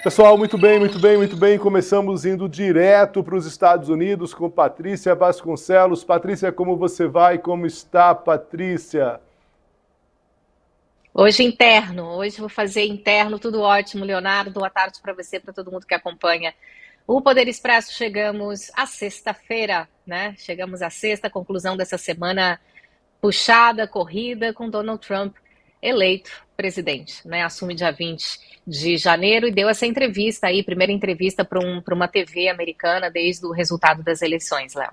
Pessoal, muito bem, muito bem, muito bem. Começamos indo direto para os Estados Unidos com Patrícia Vasconcelos. Patrícia, como você vai? Como está, Patrícia? Hoje interno, hoje vou fazer interno, tudo ótimo, Leonardo. Boa tarde para você, para todo mundo que acompanha o Poder Expresso. Chegamos à sexta-feira, né? Chegamos à sexta, conclusão dessa semana puxada, corrida, com Donald Trump eleito presidente, né? Assume dia 20 de janeiro e deu essa entrevista aí, primeira entrevista para uma TV americana desde o resultado das eleições, Léo.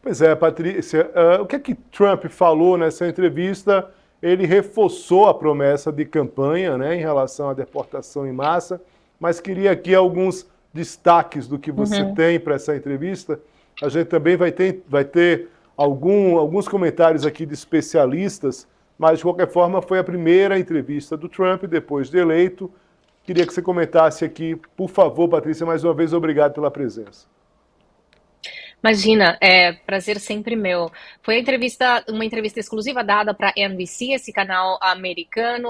Pois é, Patrícia, o que é que Trump falou nessa entrevista? Ele reforçou a promessa de campanha, né, em relação à deportação em massa, mas queria aqui alguns destaques do que você Uhum. tem para essa entrevista. A gente também vai ter alguns comentários aqui de especialistas, mas de qualquer forma foi a primeira entrevista do Trump depois de eleito. Queria que você comentasse aqui, por favor, Patrícia, mais uma vez, obrigado pela presença. Imagina, é prazer sempre meu. Foi uma entrevista exclusiva dada para NBC, esse canal americano,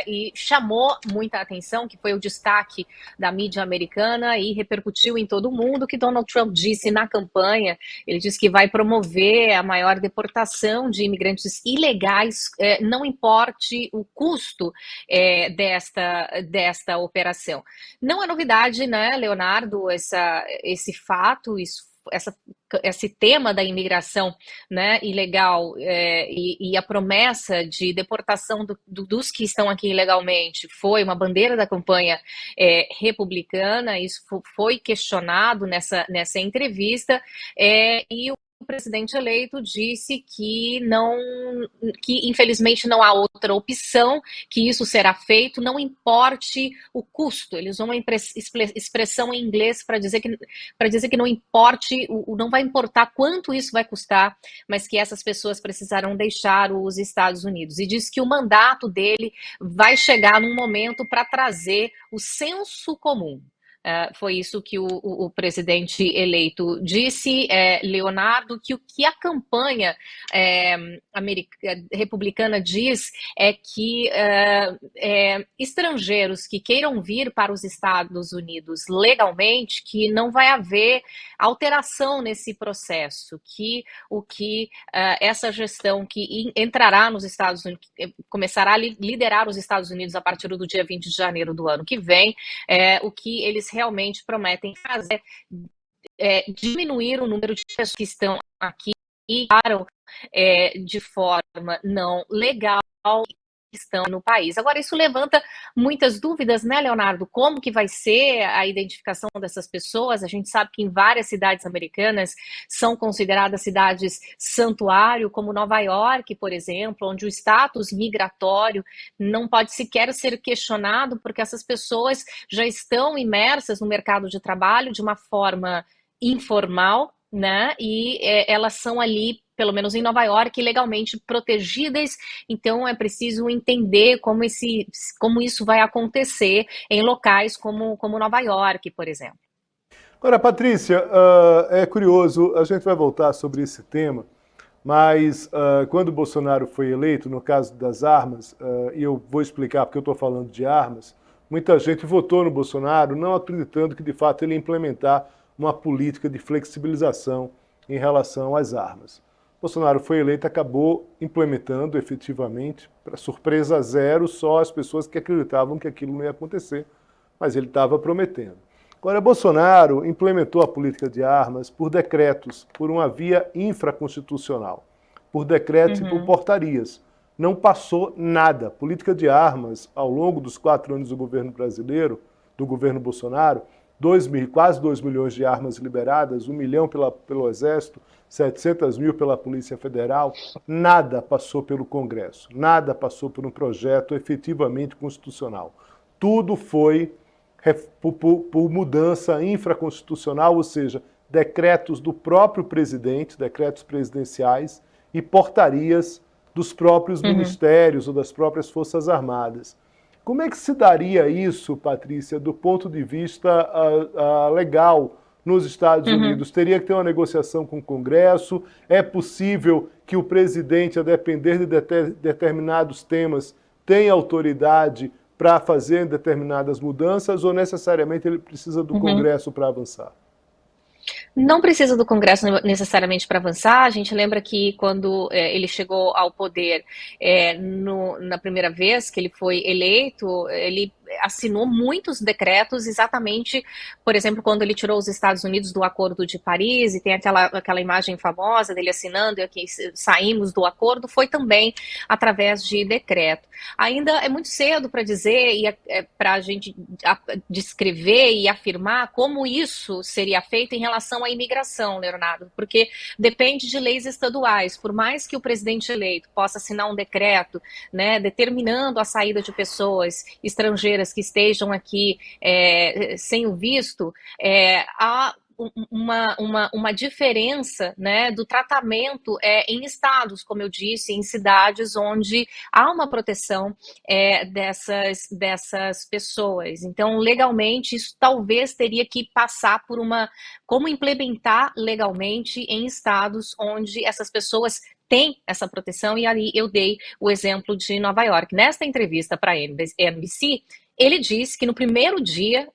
e chamou muita atenção, que foi o destaque da mídia americana e repercutiu em todo o mundo, que Donald Trump disse na campanha. Ele disse que vai promover a maior deportação de imigrantes ilegais, não importe o custo desta operação. Não é novidade, né, Leonardo, esse fato, essa, esse tema da imigração, né, ilegal, e a promessa de deportação dos que estão aqui ilegalmente foi uma bandeira da campanha republicana. Isso foi questionado nessa entrevista, e o presidente eleito disse que infelizmente não há outra opção, que isso será feito, não importe o custo. Eles usam uma expressão em inglês para dizer que não importe, não vai importar quanto isso vai custar, mas que essas pessoas precisarão deixar os Estados Unidos. E diz que o mandato dele vai chegar num momento para trazer o senso comum. Foi isso que o presidente eleito disse, Leonardo, que o que a campanha republicana diz é que estrangeiros que queiram vir para os Estados Unidos legalmente, que não vai haver alteração nesse processo, que essa gestão que entrará nos Estados Unidos, começará a liderar os Estados Unidos a partir do dia 20 de janeiro do ano que vem, o que eles realmente prometem fazer diminuir o número de pessoas que estão aqui e param de forma não legal estão no país. Agora, isso levanta muitas dúvidas, né, Leonardo? Como que vai ser a identificação dessas pessoas? A gente sabe que em várias cidades americanas são consideradas cidades santuário, como Nova York, por exemplo, onde o status migratório não pode sequer ser questionado, porque essas pessoas já estão imersas no mercado de trabalho de uma forma informal, né? E elas são ali, pelo menos em Nova York, legalmente protegidas. Então é preciso entender como isso vai acontecer em locais como Nova York, por exemplo. Agora, Patrícia, é curioso, a gente vai voltar sobre esse tema, mas quando o Bolsonaro foi eleito, no caso das armas, e eu vou explicar porque eu estou falando de armas, muita gente votou no Bolsonaro não acreditando que de fato ele ia implementar uma política de flexibilização em relação às armas. Bolsonaro foi eleito, acabou implementando efetivamente, para surpresa zero, só as pessoas que acreditavam que aquilo não ia acontecer, mas ele estava prometendo. Agora, Bolsonaro implementou a política de armas por decretos, por uma via infraconstitucional, por decretos e por Uhum. portarias. Não passou nada. Política de armas, ao longo dos 4 anos do governo brasileiro, do governo Bolsonaro, quase 2 milhões de armas liberadas, 1 milhão pelo Exército, 700 mil pela Polícia Federal, nada passou pelo Congresso, nada passou por um projeto efetivamente constitucional. Tudo foi por mudança infraconstitucional, ou seja, decretos do próprio presidente, decretos presidenciais e portarias dos próprios Uhum. ministérios ou das próprias Forças Armadas. Como é que se daria isso, Patrícia, do ponto de vista legal nos Estados Uhum. Unidos? Teria que ter uma negociação com o Congresso? É possível que o presidente, a depender de determinados temas, tenha autoridade para fazer determinadas mudanças ou necessariamente ele precisa do Uhum. Congresso para avançar? Não precisa do Congresso necessariamente para avançar. A gente lembra que quando ele chegou ao poder na primeira vez que ele foi eleito, ele assinou muitos decretos exatamente, por exemplo, quando ele tirou os Estados Unidos do Acordo de Paris, e tem aquela imagem famosa dele assinando e aqui saímos do acordo, foi também através de decreto. Ainda é muito cedo para dizer e para a gente descrever e afirmar como isso seria feito em relação à imigração, Leonardo, porque depende de leis estaduais. Por mais que o presidente eleito possa assinar um decreto, né, determinando a saída de pessoas estrangeiras que estejam aqui sem o visto, há uma diferença, né, do tratamento em estados, como eu disse, em cidades onde há uma proteção dessas pessoas. Então, legalmente, isso talvez teria que passar por como implementar legalmente em estados onde essas pessoas têm essa proteção, e aí eu dei o exemplo de Nova York. Nesta entrevista para a NBC, ele disse que no primeiro dia,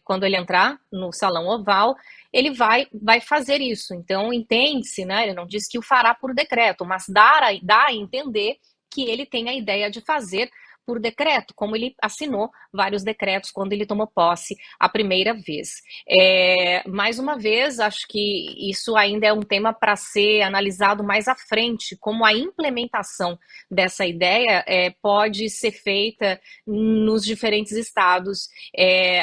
quando ele entrar no Salão Oval, ele vai fazer isso. Então, entende-se, né? Ele não disse que o fará por decreto, mas dá a entender que ele tem a ideia de fazer por decreto, como ele assinou vários decretos quando ele tomou posse a primeira vez. Mais uma vez, acho que isso ainda é um tema para ser analisado mais à frente, como a implementação dessa ideia pode ser feita nos diferentes estados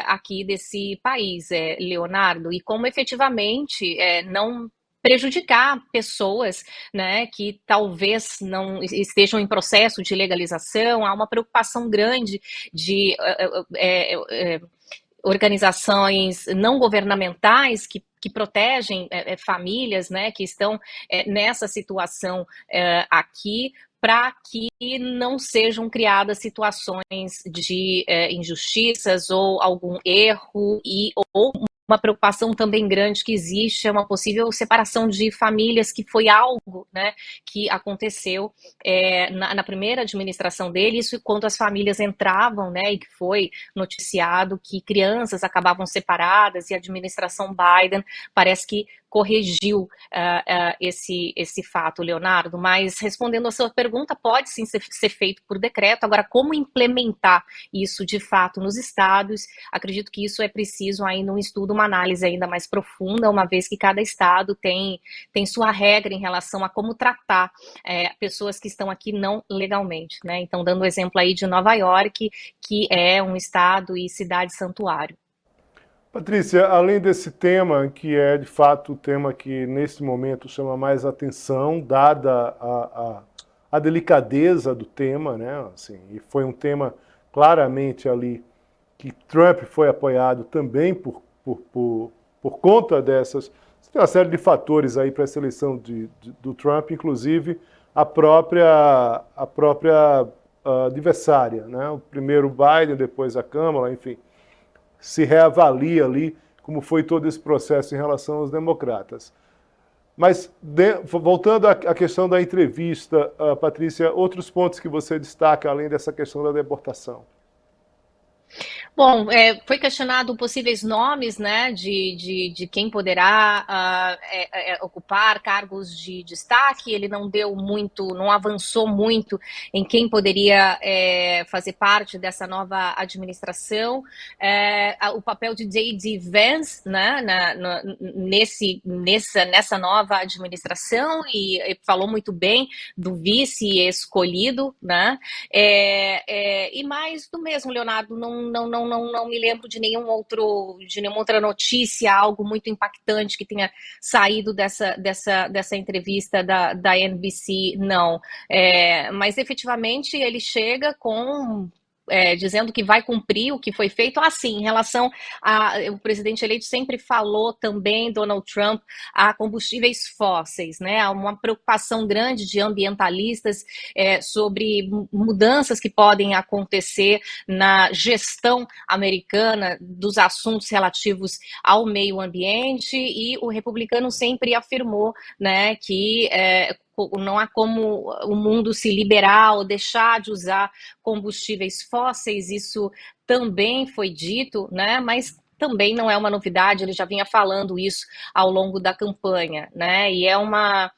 aqui desse país, Leonardo, e como efetivamente não prejudicar pessoas, né, que talvez não estejam em processo de legalização. Há uma preocupação grande de organizações não governamentais que protegem famílias, né, que estão nessa situação aqui, para que não sejam criadas situações de injustiças ou algum erro ou uma preocupação também grande que existe é uma possível separação de famílias, que foi algo, né, que aconteceu na primeira administração dele, isso quando as famílias entravam, né, e que foi noticiado que crianças acabavam separadas, e a administração Biden parece que corrigiu esse fato, Leonardo. Mas respondendo a sua pergunta, pode sim ser feito por decreto. Agora, como implementar isso de fato nos estados, acredito que isso é preciso ainda um estudo, uma análise ainda mais profunda, uma vez que cada estado tem sua regra em relação a como tratar pessoas que estão aqui não legalmente, né? Então, dando o exemplo aí de Nova York, que é um estado e cidade santuário. Patrícia, além desse tema, que é de fato o tema que nesse momento chama mais atenção, dada a delicadeza do tema, né? Assim, e foi um tema claramente ali que Trump foi apoiado também por conta dessas. Tem uma série de fatores aí para a seleção do Trump, inclusive a própria adversária, né? O primeiro Biden, depois a Câmara, enfim, se reavalia ali como foi todo esse processo em relação aos democratas. Mas, voltando à questão da entrevista, Patrícia, outros pontos que você destaca, além dessa questão da deportação? Bom, foi questionado possíveis nomes, né, de quem poderá ocupar cargos de destaque. Ele não deu muito, não avançou muito em quem poderia fazer parte dessa nova administração. O papel de J.D. Vance, né, nessa nova administração, e falou muito bem do vice escolhido, né, e mais do mesmo, Leonardo. Não me lembro de nenhuma outra notícia, algo muito impactante que tenha saído dessa entrevista da NBC, não. Mas efetivamente ele chega dizendo que vai cumprir o que foi feito. Em relação o presidente eleito sempre falou também, Donald Trump, a combustíveis fósseis, né? Há uma preocupação grande de ambientalistas sobre mudanças que podem acontecer na gestão americana dos assuntos relativos ao meio ambiente, e o republicano sempre afirmou, né, que não há como o mundo se liberar ou deixar de usar combustíveis fósseis, isso também foi dito, né? Mas também não é uma novidade, ele já vinha falando isso ao longo da campanha, né? E é uma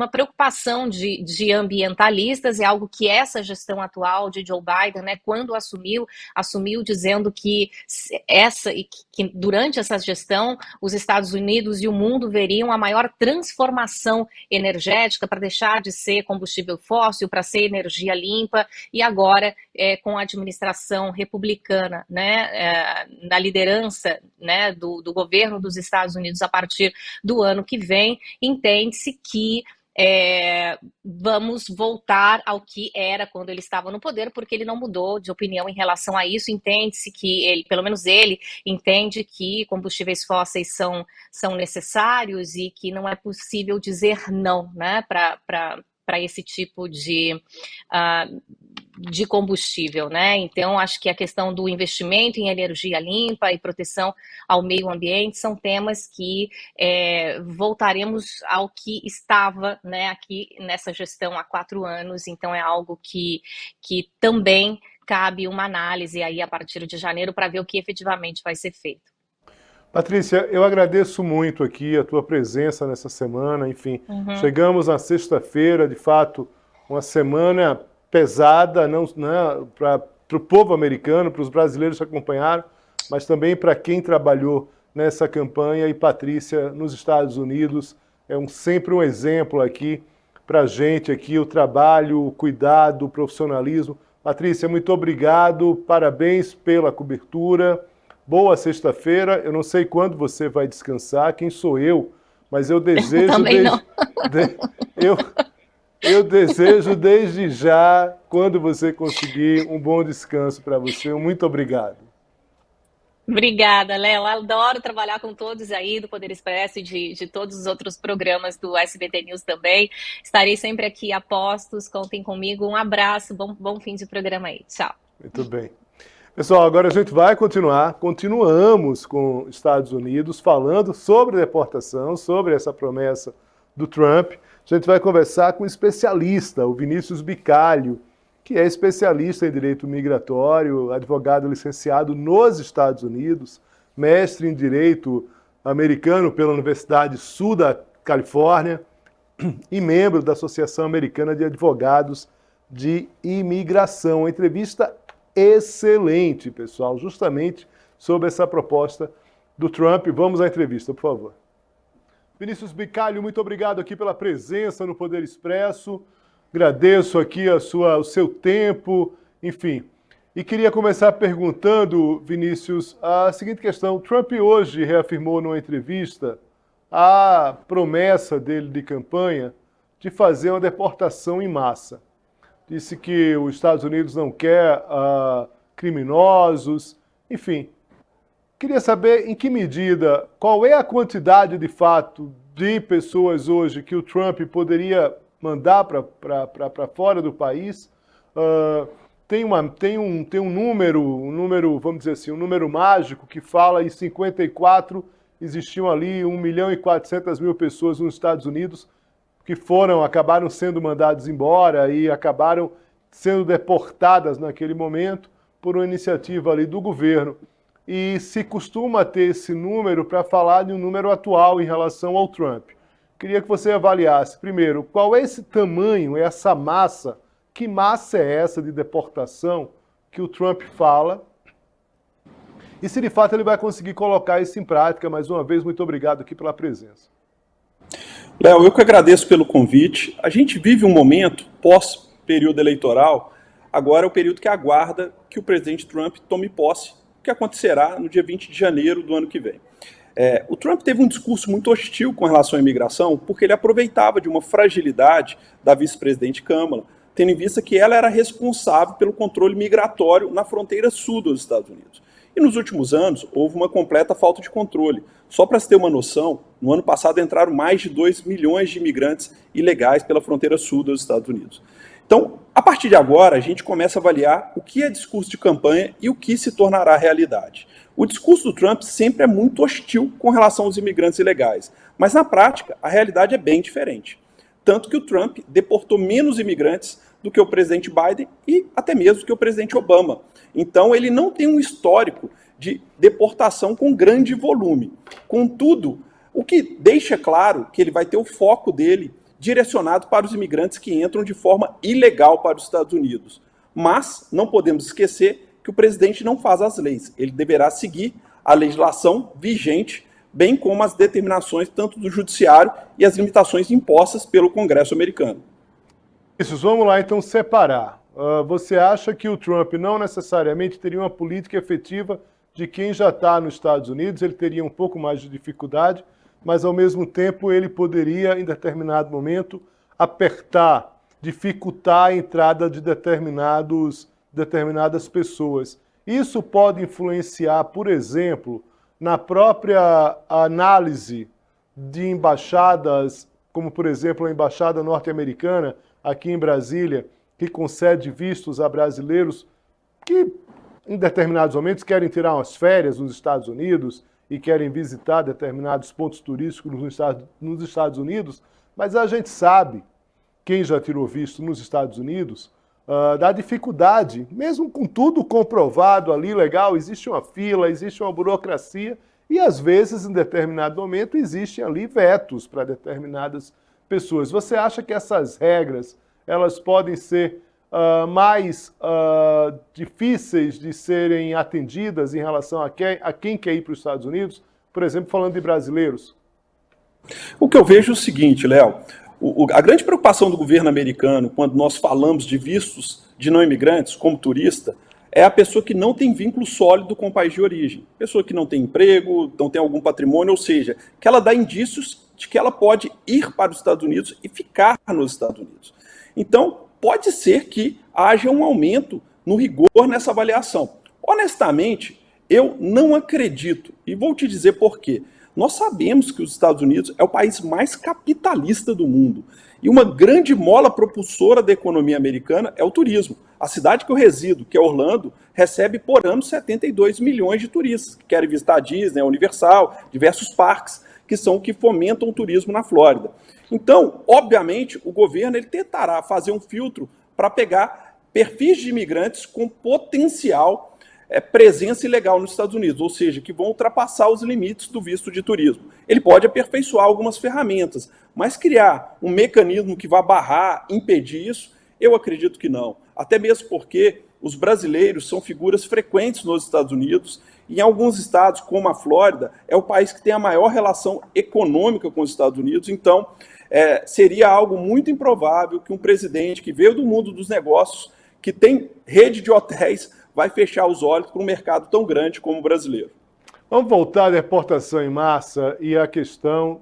preocupação de ambientalistas, é algo que essa gestão atual de Joe Biden, né, quando assumiu dizendo que durante essa gestão os Estados Unidos e o mundo veriam a maior transformação energética para deixar de ser combustível fóssil, para ser energia limpa, e agora com a administração republicana, né, na liderança, né, do governo dos Estados Unidos a partir do ano que vem, entende-se que vamos voltar ao que era quando ele estava no poder, porque ele não mudou de opinião em relação a isso. Entende-se que ele, pelo menos ele, entende que combustíveis fósseis são necessários e que não é possível dizer não, né, para esse tipo de combustível, né? Então, acho que a questão do investimento em energia limpa e proteção ao meio ambiente são temas que voltaremos ao que estava, né, aqui nessa gestão há 4 anos. Então, é algo que também cabe uma análise aí a partir de janeiro para ver o que efetivamente vai ser feito. Patrícia, eu agradeço muito aqui a tua presença nessa semana, enfim, chegamos na sexta-feira, de fato, uma semana pesada, não para o povo americano, para os brasileiros que acompanharam, mas também para quem trabalhou nessa campanha, e Patrícia, nos Estados Unidos, é sempre um exemplo aqui para a gente, aqui, o trabalho, o cuidado, o profissionalismo. Patrícia, muito obrigado, parabéns pela cobertura, boa sexta-feira, eu não sei quando você vai descansar, quem sou eu, mas eu desejo... Eu desejo desde já, quando você conseguir, um bom descanso para você. Muito obrigado. Obrigada, Léo. Adoro trabalhar com todos aí do Poder Expresso e de todos os outros programas do SBT News também. Estarei sempre aqui a postos, contem comigo. Um abraço, bom fim de programa aí. Tchau. Muito bem. Pessoal, agora a gente vai continuamos com os Estados Unidos, falando sobre deportação, sobre essa promessa do Trump. A gente vai conversar com um especialista, o Vinícius Bicalho, que é especialista em direito migratório, advogado licenciado nos Estados Unidos, mestre em direito americano pela Universidade Sul da Califórnia e membro da Associação Americana de Advogados de Imigração. Uma entrevista excelente, pessoal, justamente sobre essa proposta do Trump. Vamos à entrevista, por favor. Vinícius Bicalho, muito obrigado aqui pela presença no Poder Expresso. Agradeço aqui o seu tempo, enfim. E queria começar perguntando, Vinícius, a seguinte questão. Trump hoje reafirmou numa entrevista a promessa dele de campanha de fazer uma deportação em massa. Disse que os Estados Unidos não quer criminosos, enfim. Queria saber em que medida, qual é a quantidade de fato de pessoas hoje que o Trump poderia mandar para fora do país. Tem um número, vamos dizer assim, um número mágico que fala em 54 existiam ali 1.400.000 pessoas nos Estados Unidos que acabaram sendo mandadas embora e acabaram sendo deportadas naquele momento por uma iniciativa ali do governo. E se costuma ter esse número para falar de um número atual em relação ao Trump. Queria que você avaliasse, primeiro, qual é esse tamanho, essa massa, que massa é essa de deportação que o Trump fala, e se de fato ele vai conseguir colocar isso em prática. Mais uma vez, muito obrigado aqui pela presença. Léo, eu que agradeço pelo convite. A gente vive um momento pós-período eleitoral, agora é o período que aguarda que o presidente Trump tome posse, que acontecerá no dia 20 de janeiro do ano que vem. O Trump teve um discurso muito hostil com relação à imigração, porque ele aproveitava de uma fragilidade da vice-presidente Kamala, tendo em vista que ela era responsável pelo controle migratório na fronteira sul dos Estados Unidos. E nos últimos anos, houve uma completa falta de controle. Só para se ter uma noção, no ano passado entraram mais de 2 milhões de imigrantes ilegais pela fronteira sul dos Estados Unidos. Então, a partir de agora, a gente começa a avaliar o que é discurso de campanha e o que se tornará realidade. O discurso do Trump sempre é muito hostil com relação aos imigrantes ilegais, mas na prática, a realidade é bem diferente. tanto que o Trump deportou menos imigrantes do que o presidente Biden e até mesmo que o presidente Obama. Então, ele não tem um histórico de deportação com grande volume. Contudo, o que deixa claro que ele vai ter o foco dele direcionado para os imigrantes que entram de forma ilegal para os Estados Unidos. Mas não podemos esquecer que o presidente não faz as leis. Ele deverá seguir a legislação vigente, bem como as determinações tanto do judiciário e as limitações impostas pelo Congresso americano. Isso, vamos lá então separar. Você acha que o Trump não necessariamente teria uma política efetiva de quem já está nos Estados Unidos, ele teria um pouco mais de dificuldade, mas ao mesmo tempo ele poderia, em determinado momento, apertar, dificultar a entrada de determinadas pessoas. Isso pode influenciar, por exemplo, na própria análise de embaixadas, como por exemplo a embaixada norte-americana aqui em Brasília, que concede vistos a brasileiros que em determinados momentos querem tirar umas férias nos Estados Unidos e querem visitar determinados pontos turísticos nos Estados Unidos, mas a gente sabe, quem já tirou visto nos Estados Unidos, da dificuldade, mesmo com tudo comprovado ali, legal, existe uma fila, existe uma burocracia e às vezes, em determinado momento, existem ali vetos para determinadas pessoas. Você acha que essas regras, elas podem ser mais difíceis de serem atendidas em relação a quem quer ir para os Estados Unidos? Por exemplo, falando de brasileiros. O que eu vejo é o seguinte, Léo, a grande preocupação do governo americano, quando nós falamos de vistos de não imigrantes, como turista, é a pessoa que não tem vínculo sólido com o país de origem. Pessoa que não tem emprego, não tem algum patrimônio, ou seja, que ela dá indícios de que ela pode ir para os Estados Unidos e ficar nos Estados Unidos. Então, pode ser que haja um aumento no rigor nessa avaliação. Honestamente, eu não acredito, e vou te dizer por quê. Nós sabemos que os Estados Unidos é o país mais capitalista do mundo. E uma grande mola propulsora da economia americana é o turismo. A cidade que eu resido, que é Orlando, recebe por ano 72 milhões de turistas que querem visitar a Disney, a Universal, diversos parques, que são o que fomentam o turismo na Flórida. Então, obviamente, o governo ele tentará fazer um filtro para pegar perfis de imigrantes com potencial presença ilegal nos Estados Unidos, ou seja, que vão ultrapassar os limites do visto de turismo. Ele pode aperfeiçoar algumas ferramentas, mas criar um mecanismo que vá barrar, impedir isso, eu acredito que não. Até mesmo porque os brasileiros são figuras frequentes nos Estados Unidos, e em alguns estados, como a Flórida, é o país que tem a maior relação econômica com os Estados Unidos, então seria algo muito improvável que um presidente que veio do mundo dos negócios, que tem rede de hotéis, vai fechar os olhos para um mercado tão grande como o brasileiro. Vamos voltar à deportação em massa e à questão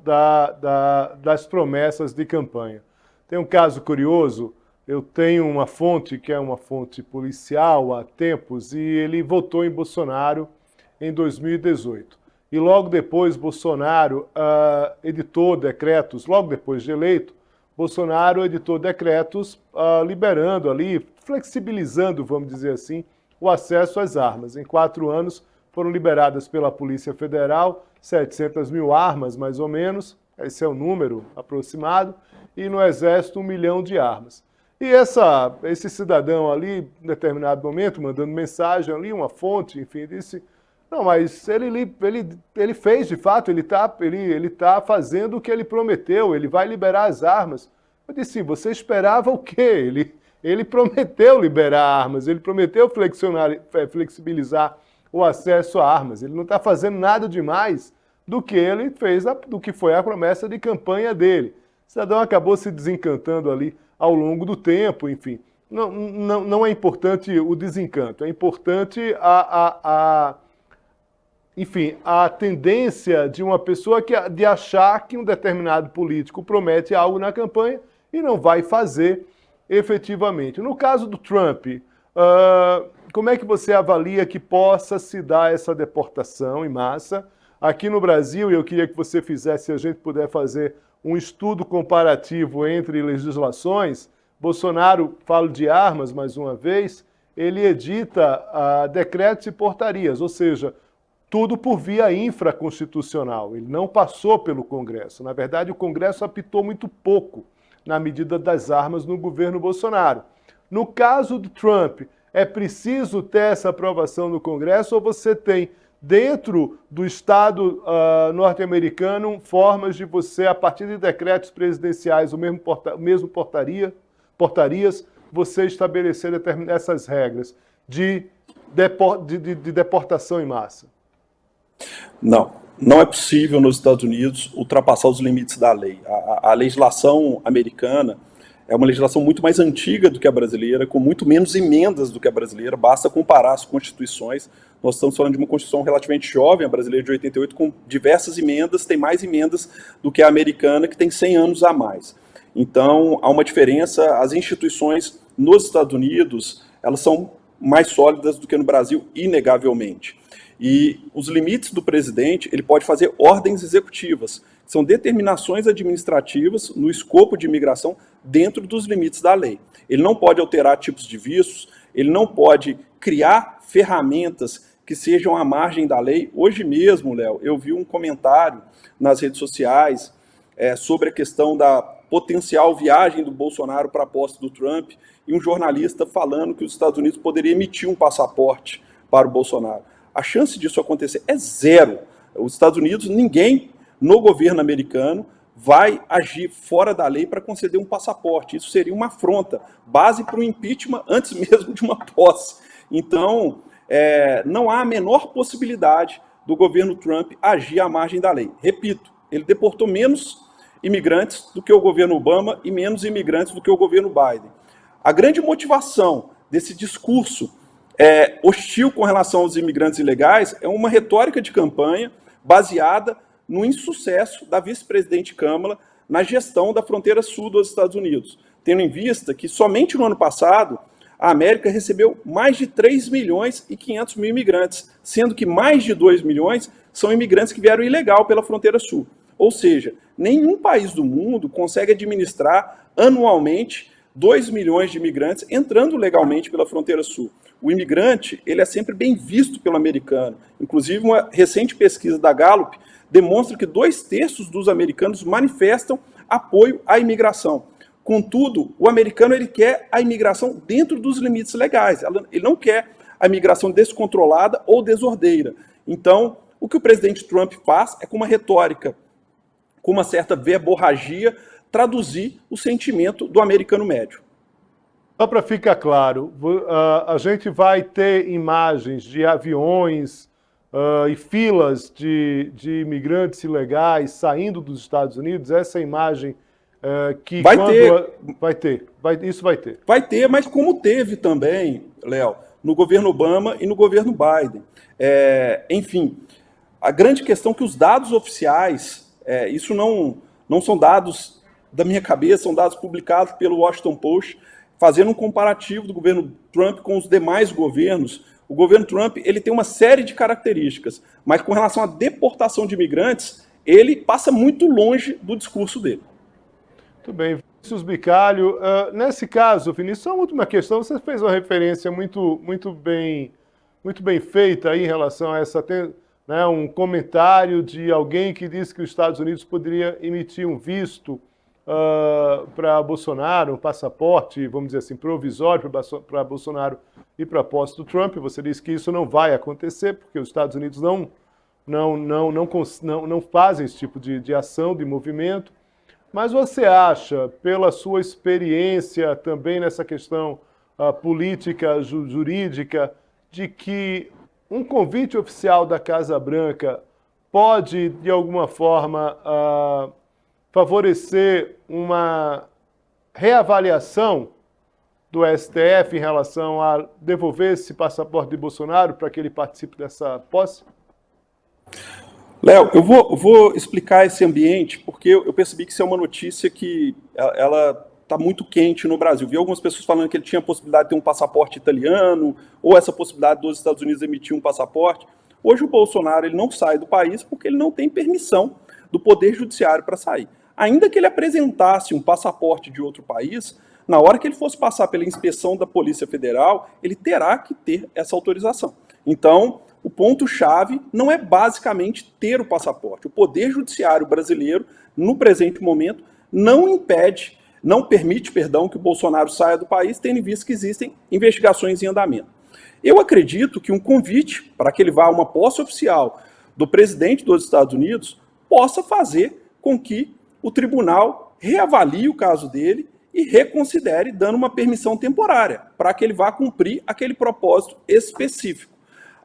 das promessas de campanha. Tem um caso curioso, eu tenho uma fonte que é uma fonte policial há tempos e ele votou em Bolsonaro em 2018. E logo depois Bolsonaro editou decretos, logo depois de eleito, Bolsonaro editou decretos liberando ali, flexibilizando, vamos dizer assim, o acesso às armas. Em 4 anos foram liberadas pela Polícia Federal 700 mil armas, mais ou menos, esse é o número aproximado, e no Exército 1 milhão de armas. E esse cidadão ali, em determinado momento, mandando mensagem ali, uma fonte, enfim, disse, não, mas ele fez de fato, ele tá fazendo o que ele prometeu, ele vai liberar as armas. Eu disse, sim, você esperava o quê? Ele prometeu liberar armas, ele prometeu flexibilizar o acesso a armas. Ele não está fazendo nada demais do que ele fez, do que foi a promessa de campanha dele. O cidadão acabou se desencantando ali ao longo do tempo, enfim. Não é importante o desencanto, é importante enfim, a tendência de uma pessoa de achar que um determinado político promete algo na campanha e não vai fazer efetivamente. No caso do Trump, como é que você avalia que possa se dar essa deportação em massa? Aqui no Brasil, eu queria que você fizesse, se a gente puder fazer um estudo comparativo entre legislações. Bolsonaro, falo de armas mais uma vez, ele edita decretos e portarias, ou seja, tudo por via infraconstitucional. Ele não passou pelo Congresso. Na verdade, o Congresso apitou muito pouco na medida das armas no governo Bolsonaro. No caso do Trump, é preciso ter essa aprovação no Congresso ou você tem, dentro do Estado norte-americano, formas de você, a partir de decretos presidenciais, mesmo portarias, você estabelecer essas regras de deportação em massa? Não é possível nos Estados Unidos ultrapassar os limites da lei. A legislação americana é uma legislação muito mais antiga do que a brasileira, com muito menos emendas do que a brasileira, basta comparar as constituições. Nós estamos falando de uma constituição relativamente jovem, a brasileira de 88, com diversas emendas, tem mais emendas do que a americana, que tem 100 anos a mais. Então, há uma diferença, as instituições nos Estados Unidos, elas são mais sólidas do que no Brasil, inegavelmente. E os limites do presidente, ele pode fazer ordens executivas, que são determinações administrativas no escopo de imigração dentro dos limites da lei. Ele não pode alterar tipos de vistos, ele não pode criar ferramentas que sejam à margem da lei. Hoje mesmo, Léo, eu vi um comentário nas redes sociais sobre a questão da potencial viagem do Bolsonaro para a posse do Trump, e um jornalista falando que os Estados Unidos poderiam emitir um passaporte para o Bolsonaro. A chance disso acontecer é zero. Os Estados Unidos, ninguém no governo americano vai agir fora da lei para conceder um passaporte. Isso seria uma afronta, base para o impeachment antes mesmo de uma posse. Então, não há a menor possibilidade do governo Trump agir à margem da lei. Repito, ele deportou menos imigrantes do que o governo Obama e menos imigrantes do que o governo Biden. A grande motivação desse discurso hostil com relação aos imigrantes ilegais é uma retórica de campanha baseada no insucesso da vice-presidente Kamala na gestão da fronteira sul dos Estados Unidos, tendo em vista que somente no ano passado a América recebeu mais de 3 milhões e 500 mil imigrantes, sendo que mais de 2 milhões são imigrantes que vieram ilegal pela fronteira sul. Ou seja, nenhum país do mundo consegue administrar anualmente 2 milhões de imigrantes entrando legalmente pela fronteira sul. O imigrante, ele é sempre bem visto pelo americano. Inclusive, uma recente pesquisa da Gallup demonstra que 2/3 dos americanos manifestam apoio à imigração. Contudo, o americano ele quer a imigração dentro dos limites legais. Ele não quer a imigração descontrolada ou desordeira. Então, o que o presidente Trump faz é, com uma retórica, com uma certa verborragia, traduzir o sentimento do americano médio. Só para ficar claro, a gente vai ter imagens de aviões e filas de imigrantes ilegais saindo dos Estados Unidos? Essa imagem que... Isso vai ter. Vai ter, mas como teve também, Léo, no governo Obama e no governo Biden. Enfim, a grande questão é que os dados oficiais, isso não são dados da minha cabeça, são dados publicados pelo Washington Post, fazendo um comparativo do governo Trump com os demais governos. O governo Trump ele tem uma série de características, mas com relação à deportação de imigrantes, ele passa muito longe do discurso dele. Muito bem. Vinícius Bicalho, nesse caso, Vinícius, só uma última questão. Você fez uma referência muito bem feita aí em relação a essa... um comentário de alguém que disse que os Estados Unidos poderia emitir um visto para Bolsonaro, um passaporte, vamos dizer assim, provisório para Bolsonaro e para a posse do Trump. Você disse que isso não vai acontecer, porque os Estados Unidos não fazem esse tipo de ação, de movimento. Mas você acha, pela sua experiência também nessa questão política, jurídica, de que um convite oficial da Casa Branca pode, de alguma forma, favorecer uma reavaliação do STF em relação a devolver esse passaporte de Bolsonaro para que ele participe dessa posse? Léo, eu vou explicar esse ambiente, porque eu percebi que isso é uma notícia que ela está muito quente no Brasil. Vi algumas pessoas falando que ele tinha a possibilidade de ter um passaporte italiano, ou essa possibilidade dos Estados Unidos emitir um passaporte. Hoje o Bolsonaro ele não sai do país porque ele não tem permissão do Poder Judiciário para sair. Ainda que ele apresentasse um passaporte de outro país, na hora que ele fosse passar pela inspeção da Polícia Federal, ele terá que ter essa autorização. Então, o ponto-chave não é basicamente ter o passaporte. O Poder Judiciário brasileiro, no presente momento, não impede não permite, perdão, que o Bolsonaro saia do país, tendo em vista que existem investigações em andamento. Eu acredito que um convite para que ele vá a uma posse oficial do presidente dos Estados Unidos possa fazer com que o tribunal reavalie o caso dele e reconsidere, dando uma permissão temporária, para que ele vá cumprir aquele propósito específico.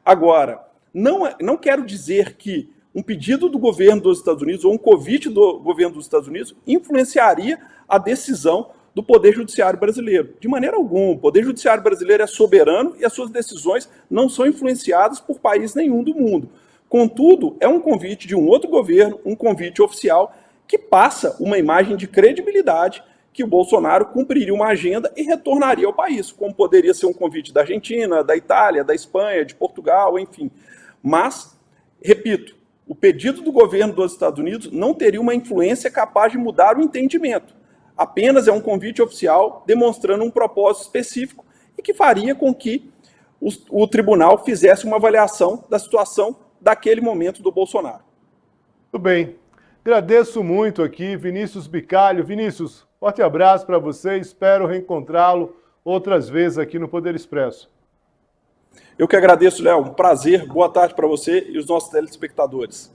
Agora, não quero dizer que um pedido do governo dos Estados Unidos ou um convite do governo dos Estados Unidos influenciaria a decisão do Poder Judiciário brasileiro. De maneira alguma, o Poder Judiciário brasileiro é soberano e as suas decisões não são influenciadas por país nenhum do mundo. Contudo, é um convite de um outro governo, um convite oficial, que passa uma imagem de credibilidade que o Bolsonaro cumpriria uma agenda e retornaria ao país, como poderia ser um convite da Argentina, da Itália, da Espanha, de Portugal, enfim. Mas, repito, o pedido do governo dos Estados Unidos não teria uma influência capaz de mudar o entendimento. Apenas é um convite oficial demonstrando um propósito específico e que faria com que o tribunal fizesse uma avaliação da situação daquele momento do Bolsonaro. Tudo bem. Agradeço muito aqui, Vinícius Bicalho. Vinícius, forte abraço para você, espero reencontrá-lo outras vezes aqui no Poder Expresso. Eu que agradeço, Léo. Um prazer, boa tarde para você e os nossos telespectadores.